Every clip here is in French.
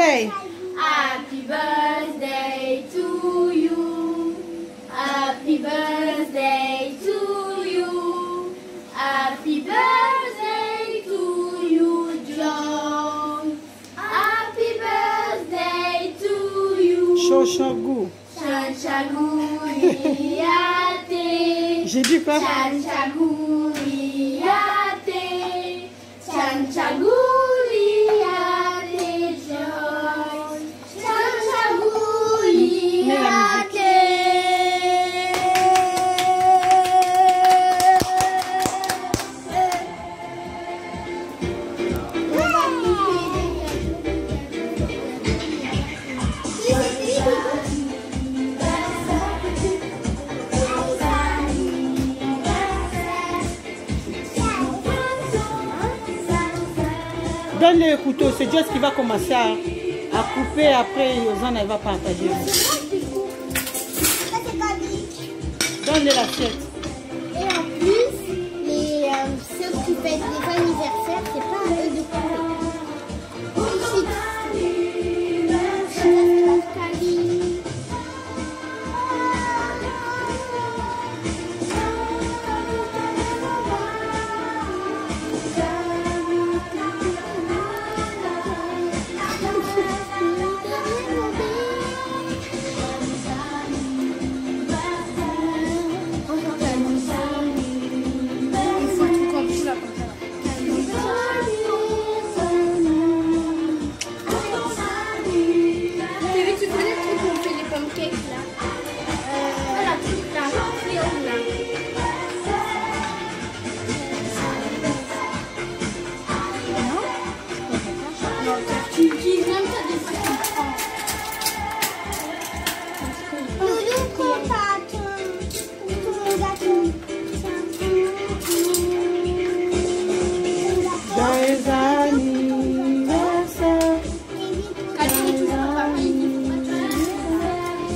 birthday. Happy birthday to you. Happy birthday to you. Happy birthday to you, John. Happy birthday to you. Chouchagou. Chouchagou liate. J'ai dit quoi? Chouchagou liate. Chouchagou liate, John. Chouchagou liate. Donne le couteau, c'est Jess qui va commencer à couper, après Yosana elle va partager. Donne-le l'assiette. Et en plus, ceux qui fêtent les anniversaires, c'est pas à eux de couper.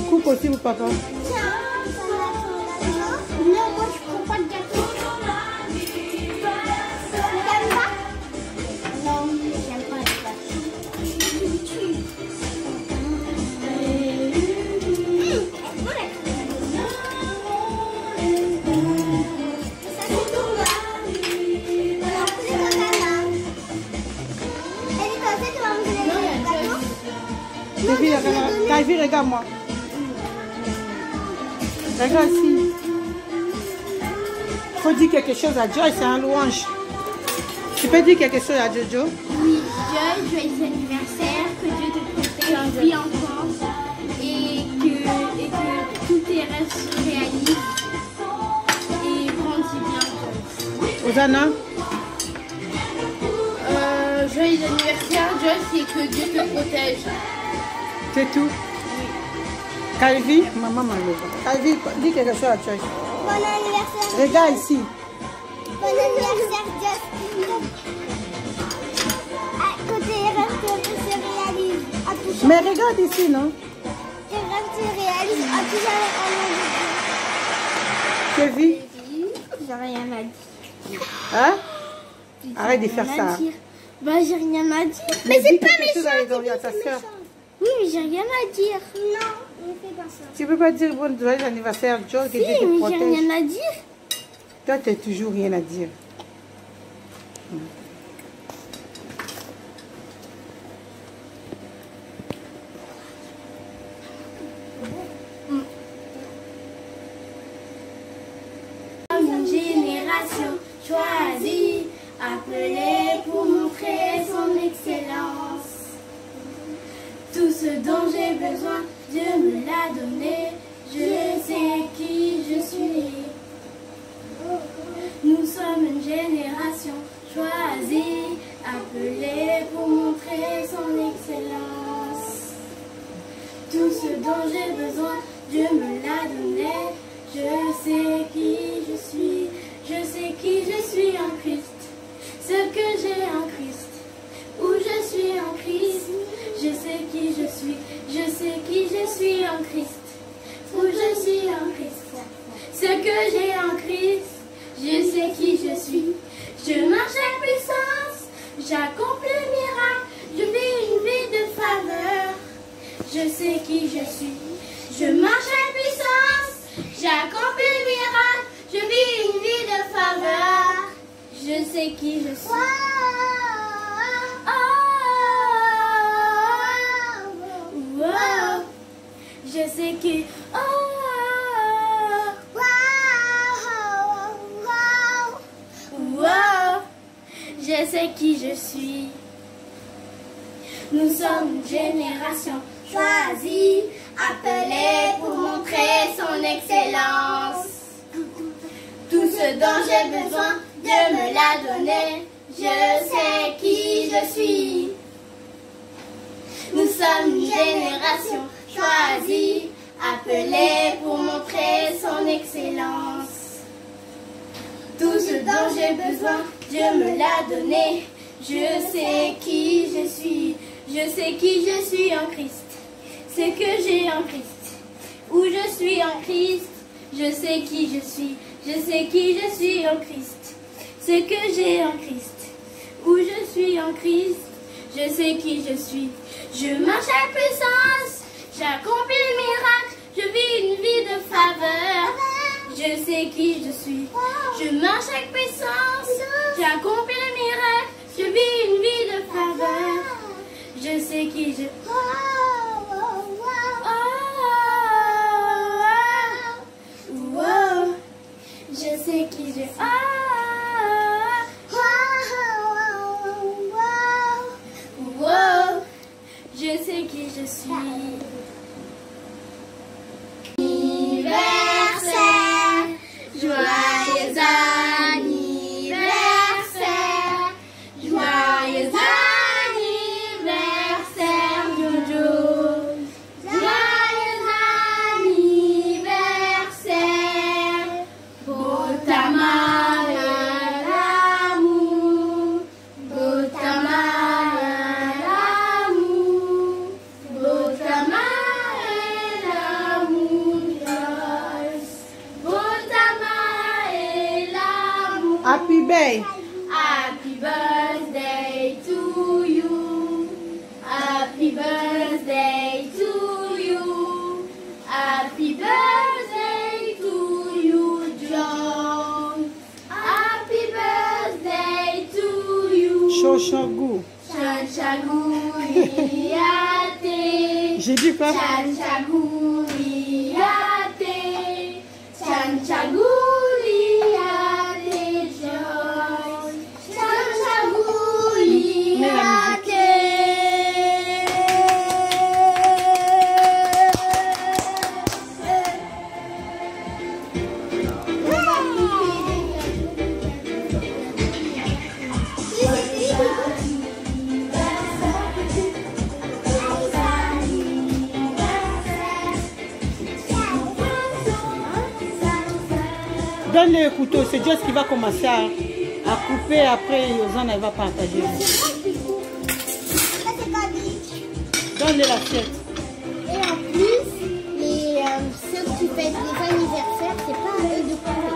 Coupe aussi pour papa. Non, moi je prends pas de gâteau. T'aimes pas? Non, j'aime pas les gâteaux. Kaivi, regarde-moi. Regarde ici. Il faut dire quelque chose à Joy, c'est un louange. Tu peux dire quelque chose à Jojo? Oui, Joy, joyeux anniversaire, que Dieu te protège, vis encore et que tous tes rêves se réalisent et grandis bien. Osana? Joyeux anniversaire, Joy, c'est que Dieu te protège. C'est tout? Kaivi, maman m'a levé. Kaivi, dis quelque chose à Joy. Bon anniversaire. Regarde ici. Bon anniversaire, Joy. Que tes rêves se réalisent à tout jamais. Mais regarde ici, non? Tes rêves se réalisent à tout jamais. Kaivi? J'ai rien à dire. Hein? Arrête de faire ça. Bah, j'ai rien à dire. Mais c'est pas méchant. À ta soeur. Oui, mais j'ai rien à dire. Non, ne fais pas ça. Tu peux pas dire bon joyeux anniversaire, Joy, que Si, Dieu te mais protège. j'ai rien à dire. Toi, tu n'as toujours rien à dire. Une génération choisie, appelée pour montrer son excellence. Tout ce dont j'ai besoin, Dieu me l'a donné. Je sais qui je suis. Nous sommes une génération choisie, appelée pour montrer son excellence. Tout ce dont j'ai besoin, Dieu me l'a donné. Je sais qui je suis. Je sais qui je suis en Christ. Ce que j'ai en Christ. Où je suis en Christ. Je sais qui je suis. Je sais qui je suis en Christ. Où je suis en Christ. Ce que j'ai en Christ. Je sais qui je suis. Je marche en puissance. J'accomplis le miracle. Je vis une vie de faveur. je sais qui je suis. Je marche avec puissance, j'accomplis le miracle, je vis une vie de faveur. Je sais qui je suis. Je sais qui. Je sais qui je suis. Nous sommes une génération choisie, appelée pour montrer son excellence. Tout ce dont j'ai besoin, Dieu me l'a donné. Je sais qui je suis. Nous sommes une génération choisie, appelée pour montrer son excellence. Tout ce dont j'ai besoin, Dieu me l'a donné. Je sais qui je suis. Je sais qui je suis en Christ. Ce que j'ai en Christ. Où je suis en Christ. Je sais qui je suis. Je sais qui je suis en Christ. Ce que j'ai en Christ. Où je suis en Christ. Je sais qui je suis. Je marche avec puissance. J'accomplis le miracle. Je vis une vie de faveur. Je sais qui je suis. Je marche avec puissance. J'accomplis le miracle. Je vis une vie de faveur. Je sais qui je suis. Je sais qui je suis. Je sais qui je suis. Anniversaire, joyeux anniversaire, joyeux anniversaire, Jojo. Joyeux anniversaire, Botama l'amour, Botama l'amour, Botama l'amour, Botama l'amour. Happy birthday. Happy birthday to you. Happy birthday to you. Happy birthday to you, John. Happy birthday to you. Chouchagou. Chanchagouriate. J'ai dit quoi? Chanchagouriate. Chanchagouriate, John. Chanchagouriate. Donne le couteau, c'est Jess qui va commencer à couper, après Yosan elle va partager. Donne-le l'assiette. Et en plus, ceux qui fêtent les anniversaires, c'est pas à eux de couper.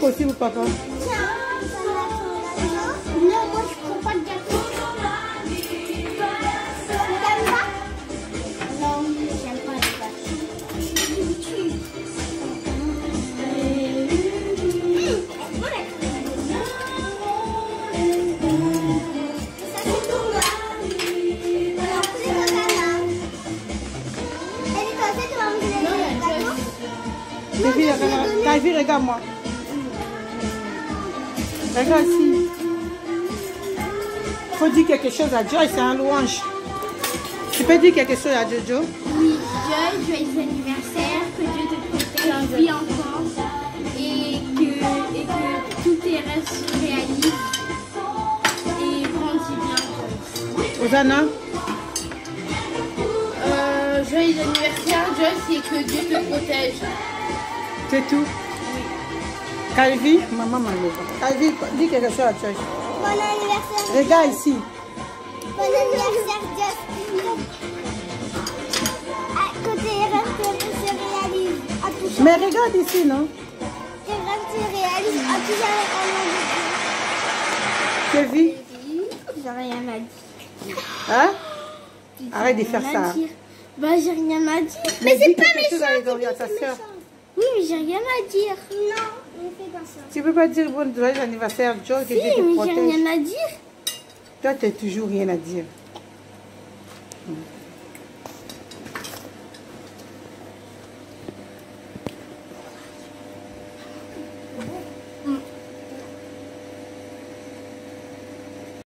Aussi pour papa. Non, moi je prends pas de gâteau. T'aimes pas? Non, j'aime pas les gâteaux. Calvi, regarde-moi. Regarde ici. Il faut dire quelque chose à Joy, c'est un louange. Tu peux dire quelque chose à Jojo? Oui, Joy, joyeux anniversaire, que Dieu te protège, vis encore et que tous tes rêves se réalisent et grandis bien. Hosanna? Joyeux anniversaire, Joy, c'est que Dieu te protège. C'est tout? Oui. Calvi, maman m'a levé. Calvi, dis quelque chose à Joy. Bon anniversaire. Regarde ici. Bon anniversaire, Joy. Que tes rêves se réalisent à tout jamais. Mais regarde ici, non? Tes rêves se réalisent à tout jamais. Calvi? J'ai rien à dire. Hein? Arrête de faire ça. Bah, j'ai rien à dire. Mais c'est pas méchant. À ta soeur. Oui, mais j'ai rien à dire. Non, ne fais pas ça. Tu peux pas dire bon joyeux anniversaire, Joy, que Si, Dieu te mais j'ai protège. rien à dire. Toi, tu n'as toujours rien à dire.